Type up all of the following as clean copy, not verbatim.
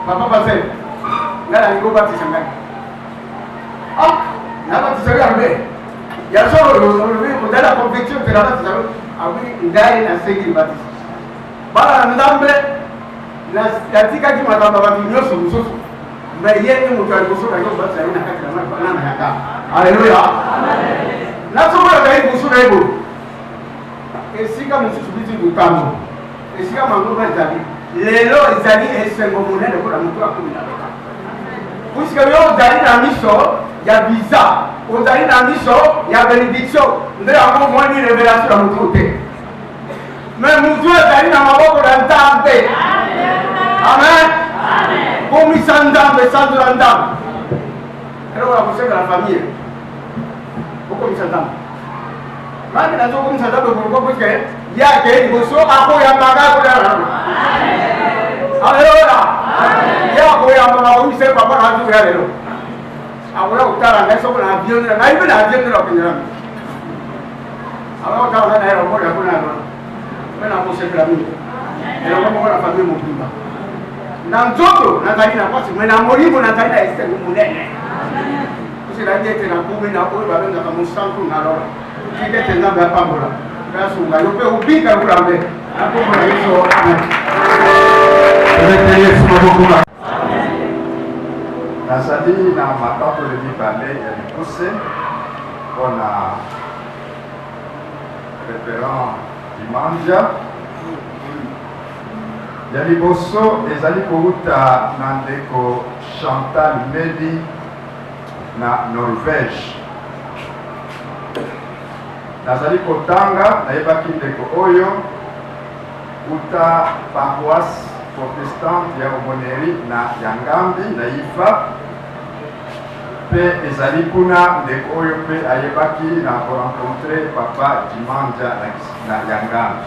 Papa passé. Là, il faut bâtir ça. Ah, n'a pas tiré à l'envers. Il y a ça, vous avez la conviction que la bâtisse. Ah oui, il y a une série de bâtisses. Voilà, nous avons la tika qui m'a donné sur le sous. Mais il y a une autre chose qui va se faire. Alléluia. La somme de la vie est bonne. Et si comme je suis du temps, et si comme on va dire, les lois ils allaient être un moment de la mouture communale. Puisque nous allons dans la mission, il y a visa. Nous allons dans la mission, il y a bénédiction. Nous avons moins de révélation à notre côté. Mais nous devons aller dans ma boque dans le temps. Amen. Comme ils sont dans le centre de l'endam. Alors, on va la famille. Pourquoi ils sont dans? Maintenant, nous sommes dans le groupe parce qu'il y a des gens qui ont un bagage. Alléluia. Il y a un bagage qui s'est pas rendu à l'eau. Alors, on a un avion de l'opinion. Alors, on a un aéroport de l'opinion. Maintenant, on sait que la vie. Et on va la famille mon pima. Dans Zoto, Nathalie n'a pas su, mais dans Moribo, Nathalie a été au Moulin. C'est la vie qui est dans le coup, mais dans le coup, dans le centre, dans le qui était dans la Pambola. Grâce au gars, on peut oublier qu'à vous l'amener. Nazali na makambo le mibale ya likuse mpona référent Dimanja ya liboso ezali kouta na ndeko Chantal Meli na Norvège. Nazali kotanga nayebaki ndeko oyo uta paroisse protestante ya Omoneri na Yangambi na Ifa pe ezali kuna ndeko oyo pe ayebaki na korencontre papa Dimanja na Yangambi.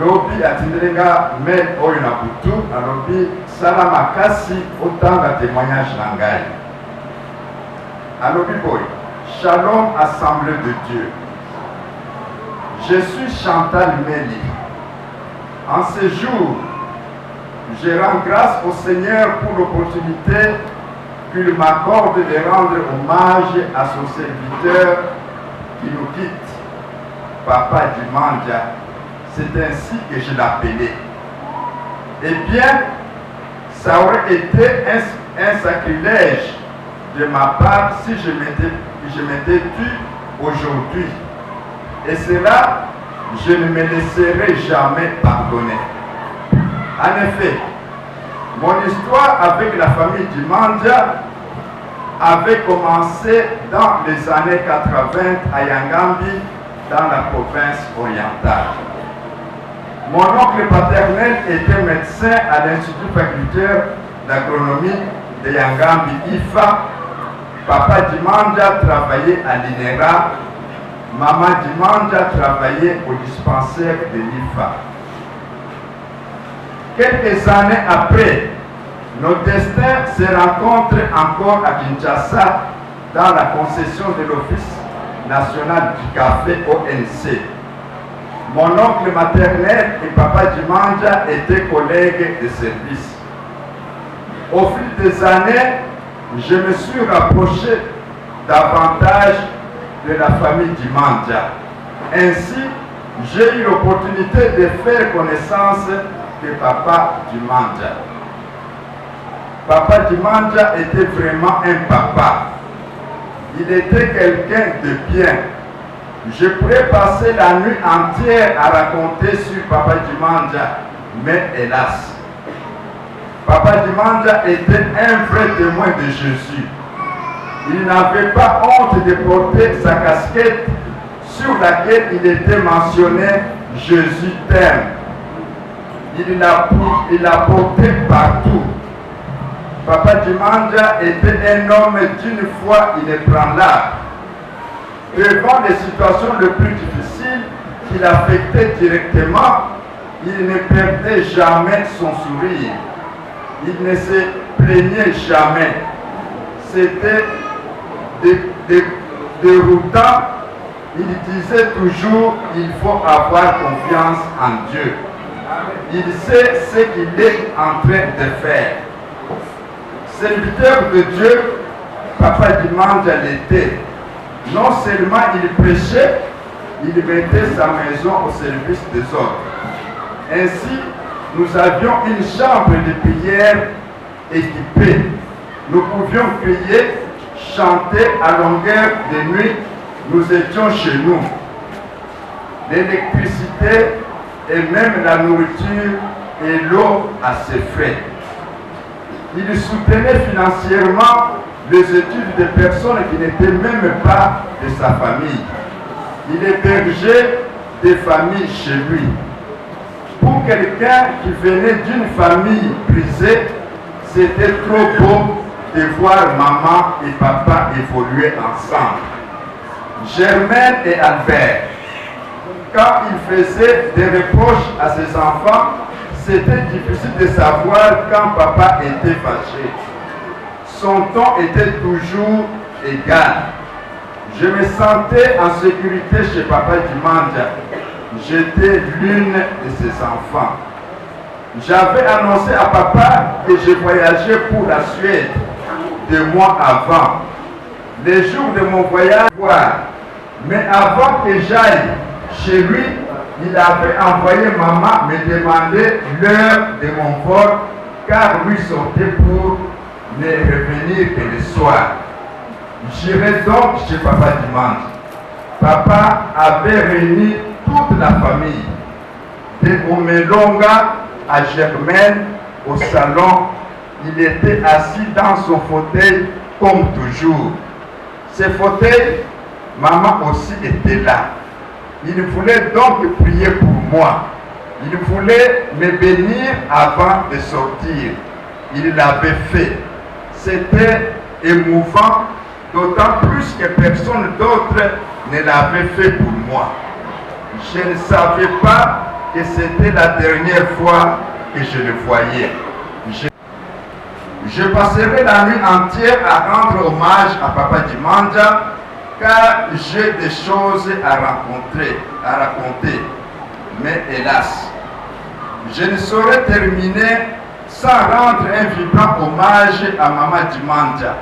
Lobi atindelenga mail oyo na butu alobi sala makasi otanga témoignage na ngai. Alobi boy, Shalom Assemblée de Dieu. Je suis Chantal Meli. En ce jour, je rends grâce au Seigneur pour l'opportunité qu'il m'accorde de rendre hommage à son serviteur qui nous quitte, Papa Dimanja. C'est ainsi que je l'appelais. Eh bien, ça aurait été un sacrilège de ma part si je m'étais tu aujourd'hui. Et cela, je ne me laisserai jamais pardonner. En effet, mon histoire avec la famille Dimanja avait commencé dans les années 80 à Yangambi, dans la province orientale. Mon oncle paternel était médecin à l'Institut facultaire d'agronomie de Yangambi, IFA. Papa Dimanja travaillait à l'INERA. Maman Dimanja travaillait au dispensaire de l'IFA. Quelques années après, nos destins se rencontrent encore à Kinshasa dans la concession de l'Office national du café ONC. Mon oncle maternel et papa Dimanja étaient collègues de service. Au fil des années, je me suis rapproché davantage de la famille Dimanja. Ainsi, j'ai eu l'opportunité de faire connaissance de papa Dimanja. Papa Dimanja était vraiment un papa. Il était quelqu'un de bien. Je pourrais passer la nuit entière à raconter sur Papa Dimanja, mais hélas, Papa Dimanja était un vrai témoin de Jésus. Il n'avait pas honte de porter sa casquette sur laquelle il était mentionné « Jésus t'aime ». Il l'a porté partout. Papa Dimanja était un homme d'une foi inébranlable. Devant les situations les plus difficiles qui l'affectaient directement, il ne perdait jamais son sourire. Il ne se plaignait jamais. C'était déroutant. Il disait toujours, il faut avoir confiance en Dieu. Il sait ce qu'il est en train de faire. Serviteur de Dieu, Papa Dimandja l'était. Non seulement il prêchait, il mettait sa maison au service des autres. Ainsi, nous avions une chambre de prière équipée. Nous pouvions prier, chanter à longueur de nuit. Nous étions chez nous. L'électricité et même la nourriture et l'eau à ses frais. Il soutenait financièrement les études des personnes qui n'étaient même pas de sa famille. Il hébergeait des familles chez lui. Pour quelqu'un qui venait d'une famille brisée, c'était trop beau de voir maman et papa évoluer ensemble. Germaine et Albert, quand il faisait des reproches à ses enfants, c'était difficile de savoir quand papa était fâché. Son ton était toujours égal. Je me sentais en sécurité chez Papa Dimandja. J'étais l'une de ses enfants. J'avais annoncé à papa que je voyageais pour la Suède 2 mois avant. Les jours de mon voyage, mais avant que j'aille chez lui, il avait envoyé maman me demander l'heure de mon vol, car lui sortait pour ne revenir que le soir. J'irai donc chez Papa Dimandja. Papa avait réuni toute la famille, de Omelonga à Germaine au salon. Il était assis dans son fauteuil comme toujours. Ce fauteuil, maman aussi était là. Il voulait donc prier pour moi. Il voulait me bénir avant de sortir. Il l'avait fait. C'était émouvant, d'autant plus que personne d'autre ne l'avait fait pour moi. Je ne savais pas que c'était la dernière fois que je le voyais. Je passerai la nuit entière à rendre hommage à Papa Dimandja, car j'ai des choses à raconter. Mais hélas, je ne saurais terminer sans rendre un vibrant hommage à Maman Dimandja.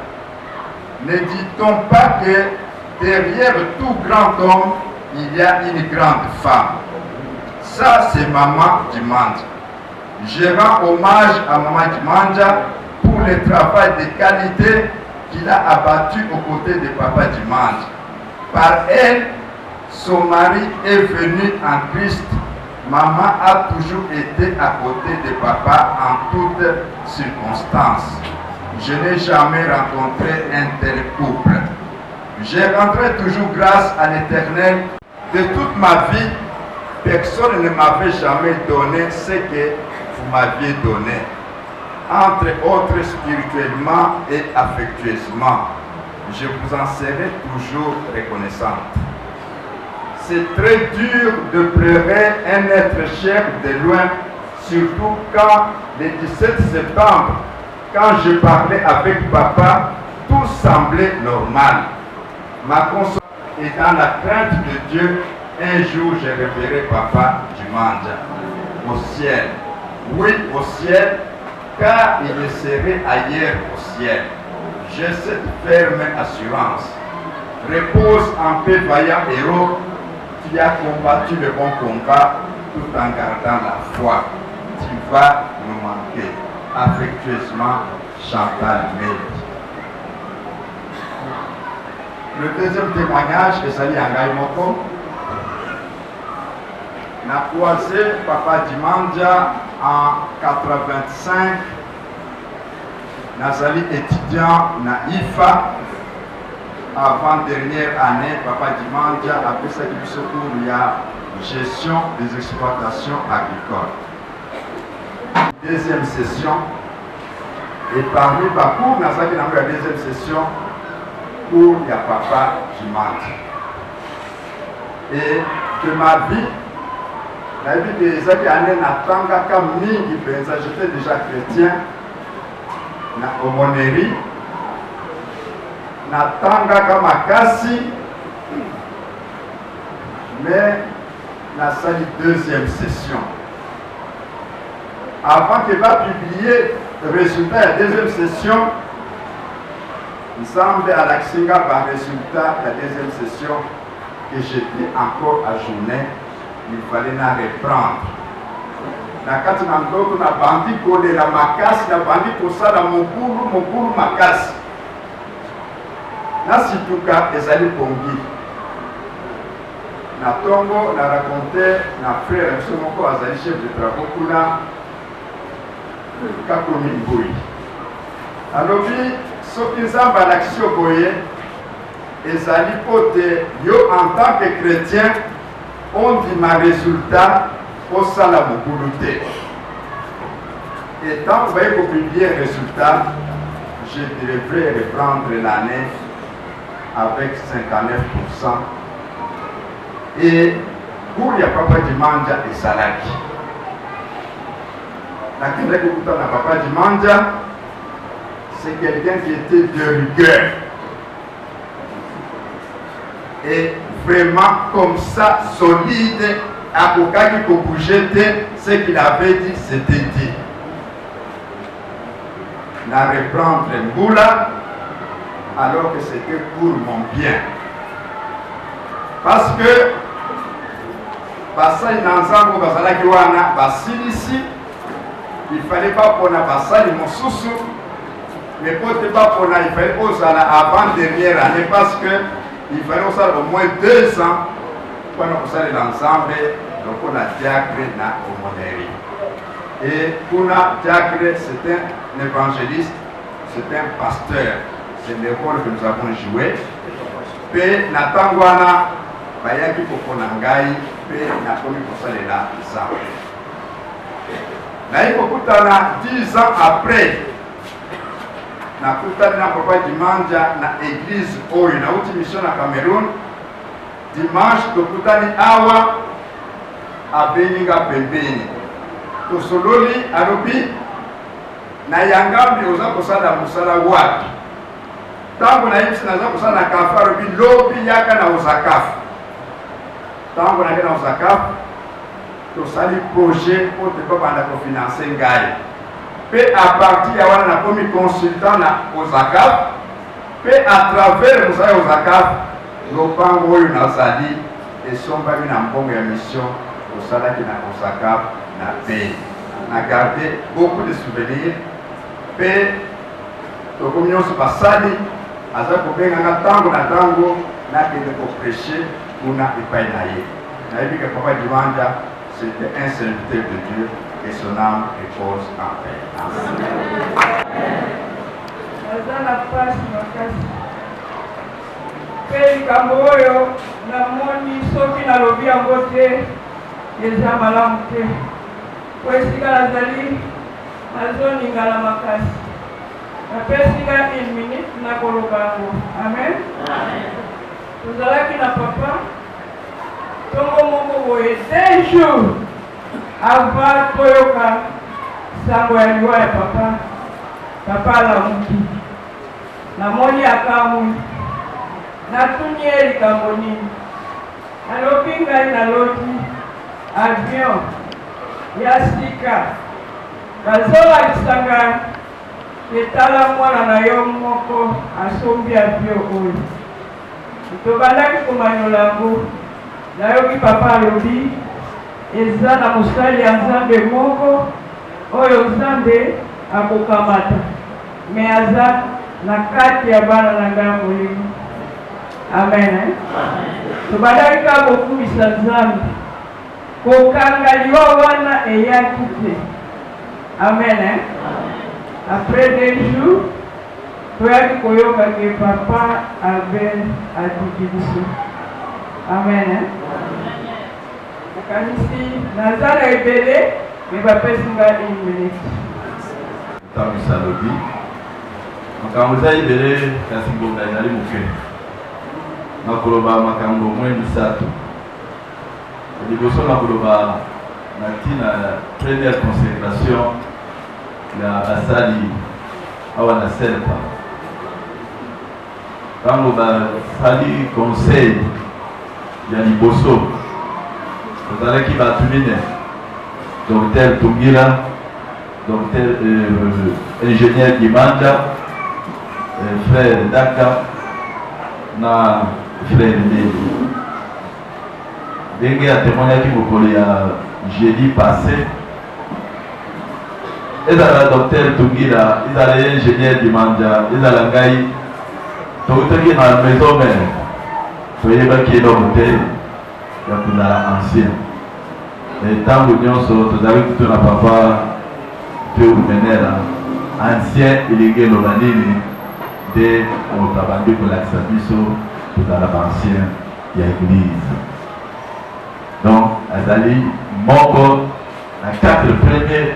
Ne dit-on pas que derrière tout grand homme, il y a une grande femme? Ça, c'est Maman Dimandja. Je rends hommage à Maman Dimandja pour le travail de qualité qu'il a abattu aux côtés de Papa Dimandja. Par elle, son mari est venu en Christ. Maman a toujours été à côté de papa en toutes circonstances. Je n'ai jamais rencontré un tel couple. J'ai rentré toujours grâce à l'Éternel. De toute ma vie, personne ne m'avait jamais donné ce que vous m'aviez donné, entre autres spirituellement et affectueusement. Je vous en serai toujours reconnaissante. C'est très dur de pleurer un être cher de loin, surtout quand le 17 septembre, quand je parlais avec papa, tout semblait normal. Ma conscience est dans la crainte de Dieu. Un jour, je reverrai Papa Dimandja au ciel. Oui, au ciel, car il serait ailleurs au ciel. J'ai cette ferme assurance. Repose en paix, vaillant héros, qui a combattu le bon combat tout en gardant la foi. Tu vas nous manquer. Affectueusement, Chantal Meli. Le deuxième témoignage est Sali Angaï Moko. Na croisé Papa Dimandja en 85. Nazali étudiant na IFA. Avant dernière année, Papa Dimandja a fait sa cours, il y a gestion des exploitations agricoles. Deuxième session. Et parmi les cours, Nazali dans la deuxième session, où il y a Papa Dimandja. Et de ma vie, la vie des années n'attendait qu'à mingi, j'étais déjà chrétien, na aumônerie, n'attendait qu'à makasi, mais na sali deuxième session. avant qu'il va publier le résultat de la deuxième session, il semble à l'Axinga par résultat de la deuxième session que j'étais encore à journée, il fallait la reprendre. Nakati na ndoto na bandi kolela makasi na bandi kosala mokulu makasi. Na situka ezali pongi. Na tongo na raconter na frère biso moko azali chef de travaux kuna kakomi Mbui. Alobi soki nzambe alakisi yo boye ezali pote yo en tant que chrétien on dit ma résultat osala mokulu te. Et tant que vous voyez publier un résultat, je devrais reprendre l'année avec 59%. Et pour ya papa Dimanja et Salaki. La papa Dimanja, c'est quelqu'un qui était de rigueur. Et vraiment comme ça, solide, à aucun qui peut bouger, ce qu'il avait dit, c'était dit. La reprendre Mboula, alors que c'était pour mon bien. Parce que, Basali Nanzango, Basalaki Wana, Basilisi, il ne fallait pas qu'on a Basali Mosusu, mais peut-être pas qu'on a, il fallait qu'on a avant-dernière année, parce qu'il fallait qu'on a au moins 2 ans pour qu'on a l'ensemble, donc on a diacre na Omoneri. Et Kuna Diacre, c'est un évangéliste, c'est un pasteur, c'est le rôle que nous avons joué. Pe Natangwana, Bayaki Pokonangai, Pe Nakomi Kosalela, ça. Naïkokutana 10 ans après, nakutana na papa Dimanja na église oyo na uti mission na Cameroun. Dimanche tokutani awa abeninga pembeni. Tosololi alobi na yangambi oza kosala musala wapi. Tango na yipsi naza kosala na kafa alobi lobi yaka na ozakafu. Tango na kena ozakafu tosali projet pour te banda ko financer ngai. Pe à partir ya wana na komi consultant na ozakafu. Pe à travers musala ozakafu lopango oyo nazali esombami na mbongo ya mission osalaki na ozakafu na paix. On a gardé beaucoup de souvenirs. Pe tokomi nyonso basali aza kobenganga tango na tango nakende koprêcher kuna epai na ye. Nayebi ke papa Dimanja c'était un serviteur de Dieu et son âme repose en paix. Amen. Pe likambo oyo namoni soki nalobi yango te eza malamu te. Po esika nazali nazoningana makasi. Napesika 1 minute nakoloba yango. Amen. Tozalaki na papa tongo moko boye 2 jours avant toyoka sango ya liwa ya papa alamuki. Namoni akamwi natuni ye likambo nini. Alobi ngai naloti avion ya sika bazolakisanga etala mwana na yo moko asombi avion oyo. Tobandaki komanyola yango nayoki papa alobi eza na mosali ya Nzambe moko oyo Nzambe akokamata me aza na kati ya bana na ngai molimo. Amen. Tobandaki kaka kokumisa Nzambe kokanga liwa wana eyaki te. Amen. Après 2 jours toyaki koyoka ke papa Albert adiki biso. Amen. Nakanisi naza na ebele me bapesi nga 1 minute. Ntango salobi makambo eza ebele kasi ngonga ezali moke. Nakoloba makambo mwe misato. Liboso nakoloba na ntina première consécration ya basali awa na selpa. Tango basali conseil ya liboso tozalaki bato mine Dr. Tungira, docteur, ingénieur Dimanda, frère Daka, na frère Nedi. Dengue a témoigné qui a jeudi passé. Ils ont le docteur Tungira, ils ont l'ingénieur Dimanda, ils ont la Gaï. Tout qui est dans la maison mère. Soyez pas qui est dans l'hôtel, il y a plus ancien. Et tant que nous sommes, vous avez tout un papa, que vous menez là, ancien, il est le vanille, de notre abandon pour l'accès, tout à l'ancien, il y a l'église. Donc, Azali, Moko, les 4 premiers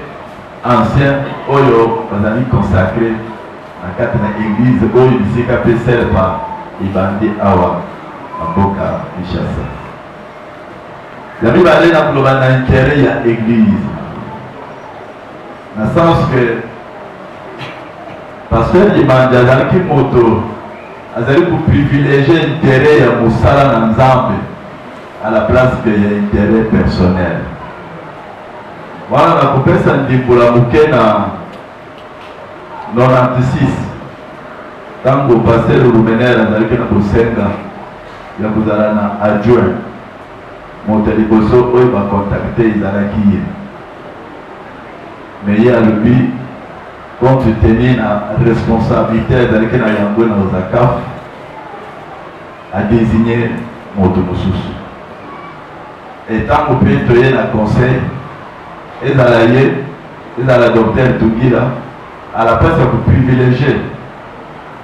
anciens, Oyo, Azali consacrés à 4 églises, Oyo, ici, Capé Serpa, Ibandi Awa, Aboka, Ishasa. La Bible a l'intérêt de l'église. Dans le sens que, parce que les mandats qui moto, ils ont privilégier l'intérêt de Moussala dans Zambé à la place que l'intérêt personnel. Voilà, on a coupé ça pour la bouquet dans 96. Quand vous passez le Rouménère, vous avez un Boussenga, vous avez un adjoint. Mon téléphone, il va contacter Izalaki. Mais il y a le but, compte tenu de la responsabilité d'Izalaki na Yango na Ozakaf, à désigner Motomosus. Et tant que vous pouvez un conseil, ils la docteur Tugila, à la place de privilégier.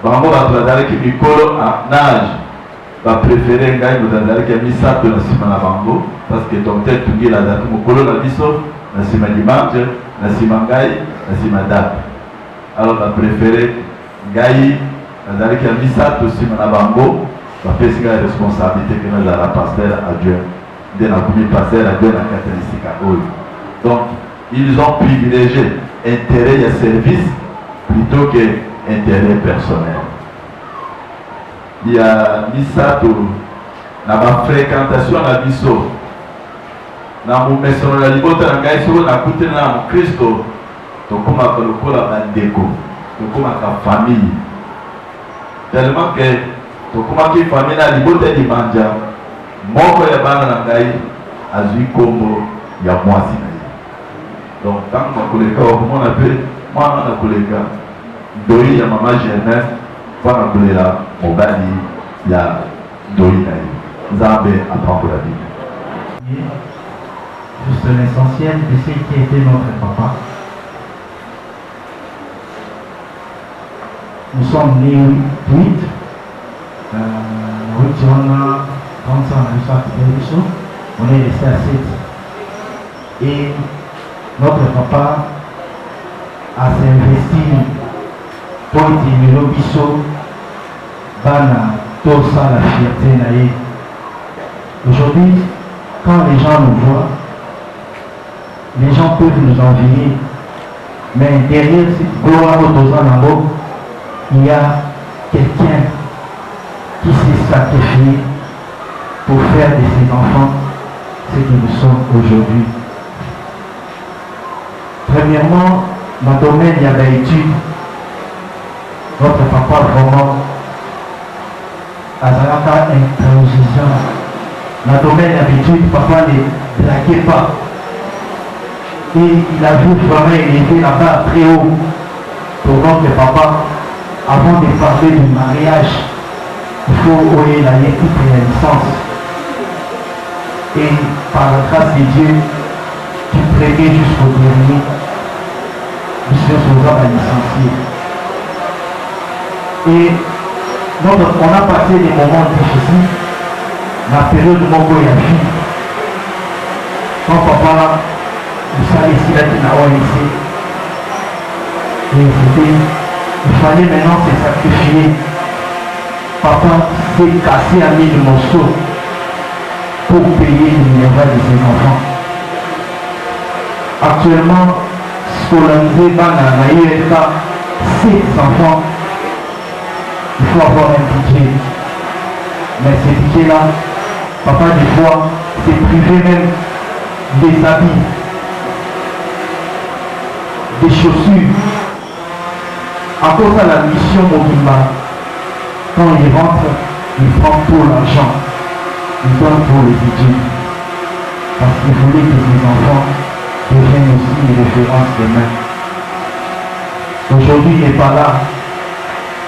Bango va traiter qui Mikolo en âge. Va préférer un gars qui a mis ça dans la semaine à Bango, parce que docteur Tugila a dit que Mokolo na biso, na semaine dimanche, na semaine Gaï, na semaine date. Alors va préférer Gaï, qui a mis ça dans la semaine à Bango, va faire la responsabilité que nous avons pasteur à Dieu. De la commune pasteur à Dieu dans la catholique. Donc, ils ont privilégié intérêt et service plutôt que intérêt personnel. Il y a Misato, dans ma fréquentation à Bisso, dans mon maison de la liberté, dans la côté de Christ, tu comme la bandeko, tu comme la famille. Tellement que tu comme la famille, la liberté de Manja, mon frère Banangaï, Azui Kombo, il y a moi si. Donc, tant que mon collègue, comment on appelle, moi, mon collègue, Dori, il y a maman Germain, pour appeler là, Mobali, il y a Dori, Zambé, apprendre la Bible. Juste l'essentiel de ce qui était notre papa. Nous sommes nés 8, on est resté à 7. Et notre papa a s'investi pour dire le biseau, bana, tout ça, la fierté naïe. Aujourd'hui, quand les gens nous voient, les gens peuvent nous envier, mais derrière cette gloire au il y a quelqu'un qui s'est sacrifié pour faire de ses enfants ce que nous sommes aujourd'hui. Premièrement, dans le domaine de l'étude, notre papa vraiment a été intransigeant. Dans le domaine de l'étude, papa ne blaguait pas. Et il a vu vraiment élever la barre très haut pour notre papa. Avant de parler du mariage, il faut oyer la équipe et la licence. Et par la grâce de Dieu, tu prêtais jusqu'au dernier. Nous sommes à licencier. Et donc, on a passé des moments difficiles. La période où on a vu. Quand papa, vous savez, ici, là, il a laissé. Et il fallait maintenant se sacrifier. Papa s'est cassé à 1000 morceaux pour payer le minerval de ses enfants. Actuellement, scolarisé dans la ULK, 6 enfants, il faut avoir un budget. Mais ce budget-là, papa des fois s'est privé même des habits, des des chaussures. Encore ça, la mission Mobimba, quand il rentre, il prend tout l'argent, il donne pour les études. Parce qu'il voulait que ses enfants deviennent aussi une référence demain. Aujourd'hui, il n'est pas là.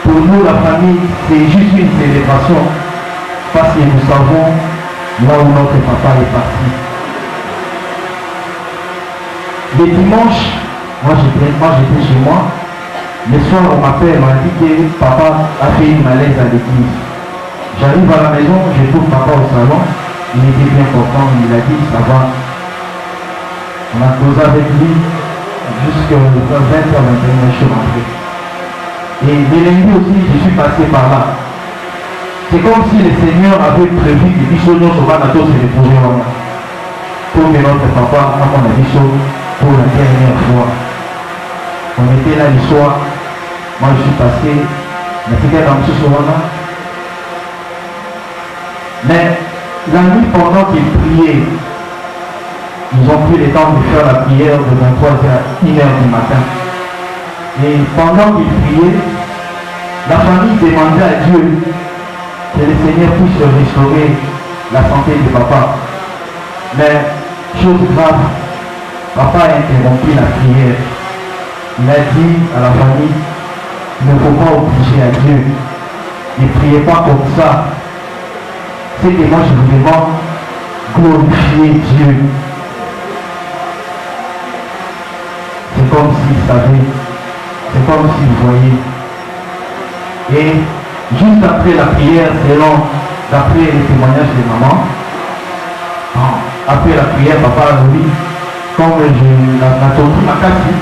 Pour nous, la famille, c'est juste une célébration. Parce que nous savons là où notre papa est parti. Le dimanche, moi j'étais chez moi. Le soir, on m'appelle, on m'a dit que papa a fait une malaise à l'église. J'arrive à la maison, je trouve papa au salon. Il était bien content, il a dit ça va. On a causé avec lui jusqu'à 20h, 21h, je suis rentré. Et le lundi aussi, je suis passé par là. C'est comme si le Seigneur avait prévu que Bisogno soit dans tous les projets. Pour que notre papa, à mon avis, pour la dernière fois. On était là le soir. Moi, je suis passé. Mais la nuit, pendant qu'ils priaient, ils ont pris le temps de faire la prière de 23h à 1h du matin. Et pendant qu'ils priaient, la famille demandait à Dieu que le Seigneur puisse restaurer la santé de papa. Mais, chose grave, papa a interrompu la prière. Il a dit à la famille, il ne faut pas obliger à Dieu. Ne priez pas comme ça. C'est que moi je vous demande glorifier Dieu. C'est comme s'il savait, c'est comme s'il voyait. Et juste après la prière, d'après les témoignages de maman, après la prière, papa a dit, comme je n'ai pas cassé,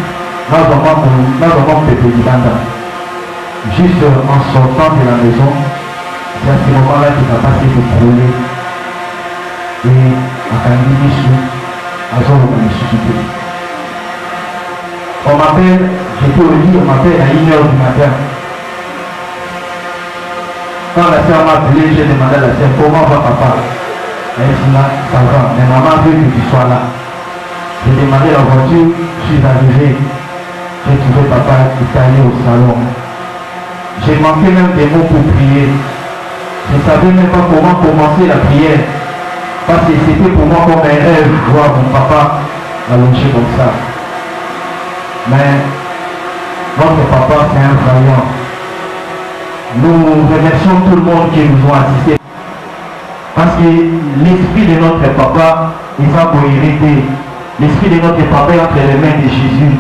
juste en sortant de la maison, c'est à ce moment-là que papa s'est écroulé. Et à Kandimisu, à Zoro, on m'appelle, j'étais au lit, on m'appelle à 1h du matin. Quand la sœur m'a appelé, j'ai demandé à la sœur comment va papa. Elle dit là, ça va, mais maman veut que tu sois là. J'ai demandé la voiture, je suis arrivé. J'ai trouvé papa étalé au salon. J'ai manqué même des mots pour prier. Je ne savais même pas comment commencer la prière. Parce que c'était pour moi comme un rêve voir mon papa allongé comme ça. Mais notre papa, c'est un vaillant. Nous remercions tout le monde qui nous ont assistés. Parce que l'esprit de notre papa est en cohérité. L'esprit de notre papa est entre les mains de Jésus.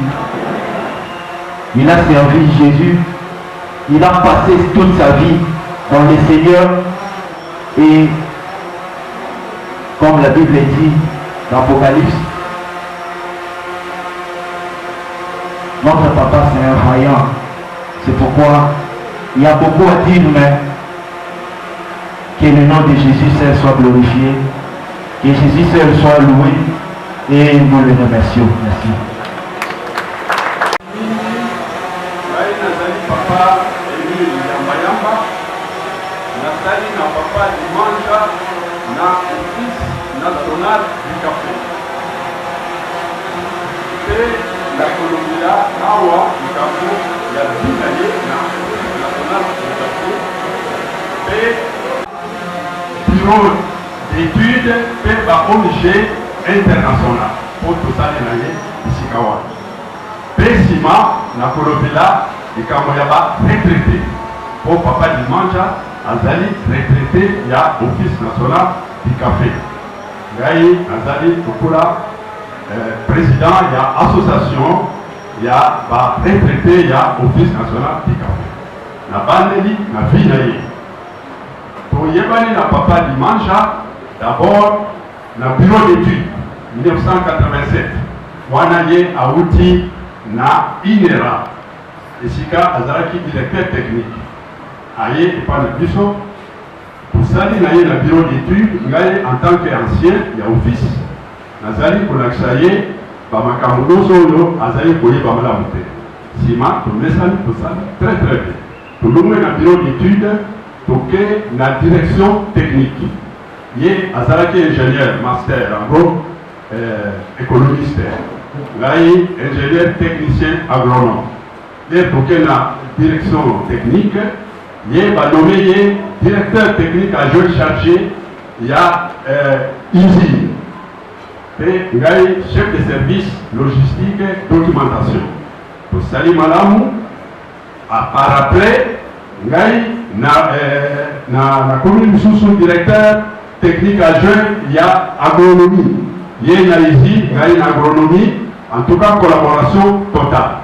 Il a servi Jésus. Il a passé toute sa vie dans le Seigneur. Et comme la Bible dit dans l'Apocalypse, notre papa c'est un vaillant. C'est pourquoi il y a beaucoup à dire, mais que le nom de Jésus seul soit glorifié, que Jésus seul soit loué, et nous le remercions. Merci. Papa Emile Yamba Nathalie na papa Dimanja na office national du café. Et la Colombia awa Ikapo ya binaye na office national du café. Et bureau d'études fait par ONG international pour tout ça ici Kawa. Pessima na Colombia ikambo ya ba retraité po papa Dimanja azali retraité ya office national du café ngai azali tokola président ya association ya ba retraité ya office national du café na bandeli na vie na ye toyebani na papa Dimanja d'abord na bureau d'études 1987 wana ye auti na INERA esika azalaki directeur technique aye epa na biso tosali na ye na bureau d'étude ngai en tant qu'ancien ya office nazali kolakisa ye bamakambo nyonso oyo azali koyeba malamu te nsima tomesani tosali très très bien tolongwe na bureau d'étude toke na direction technique ye azalaki ingénieur master en gros économiste ngai ingénieur technicien agronome. Et pour que la direction technique, il va nommer directeur technique adjoint chargé, il y a usine. Et ngai chef de service logistique documentation. Pour Salim Malamou, par après, ngai na commune sous directeur technique adjoint, il y a agronomie. Il y a ici, il y a une agronomie, en tout cas collaboration totale.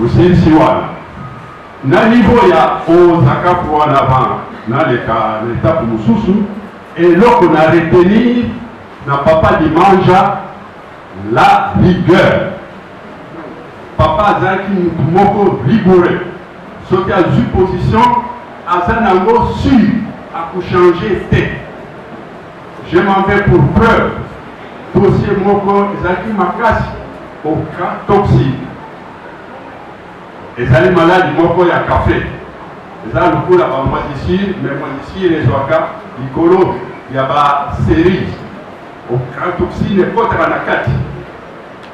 Aussi, si voilà. Na niveau, il y a aux ACAP en avant, dans l'étape Moussoussou, et là qu'on a retenu, na papa dimanche, la rigueur. Papa Zaki Moko rigoureux. Sauter à une position, à Zanango sûr, à changer tête. Je m'en vais pour preuve. Dossier Moko, Zaki Makasi, au cas toxique. Et ça les malades, Moko, il y a café. Et ça, le coup, là, moi ici, mais moi ici, les Ouaka, Nicolo, il y a des séries. Au cas toxique, les potes à la carte.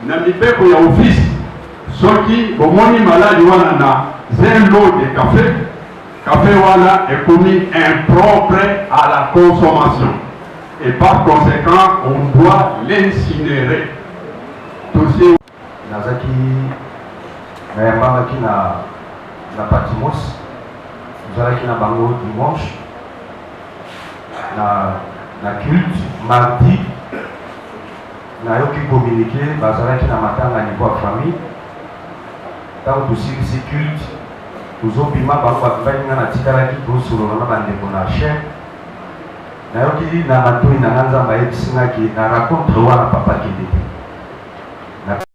Namibeko, il y a office. Ceux qui, au moins, malade, il y a un lot de café. Café, voilà, est commis impropre à la consommation. Et par conséquent, on doit l'incinérer. Dossier. Nazaki, Nayambaki na Patimos, nous allons na Bango dimanche, na culte, mardi, na yoki communiqué, bazalaki na matanga niveau à famille. Tant que si culte, nous avons pima bango bakibaki na tikalaki pour sur na bandeko na chaîne. Na yoki na matoi na nzamba yebisingaki na raconte wana papa kidete.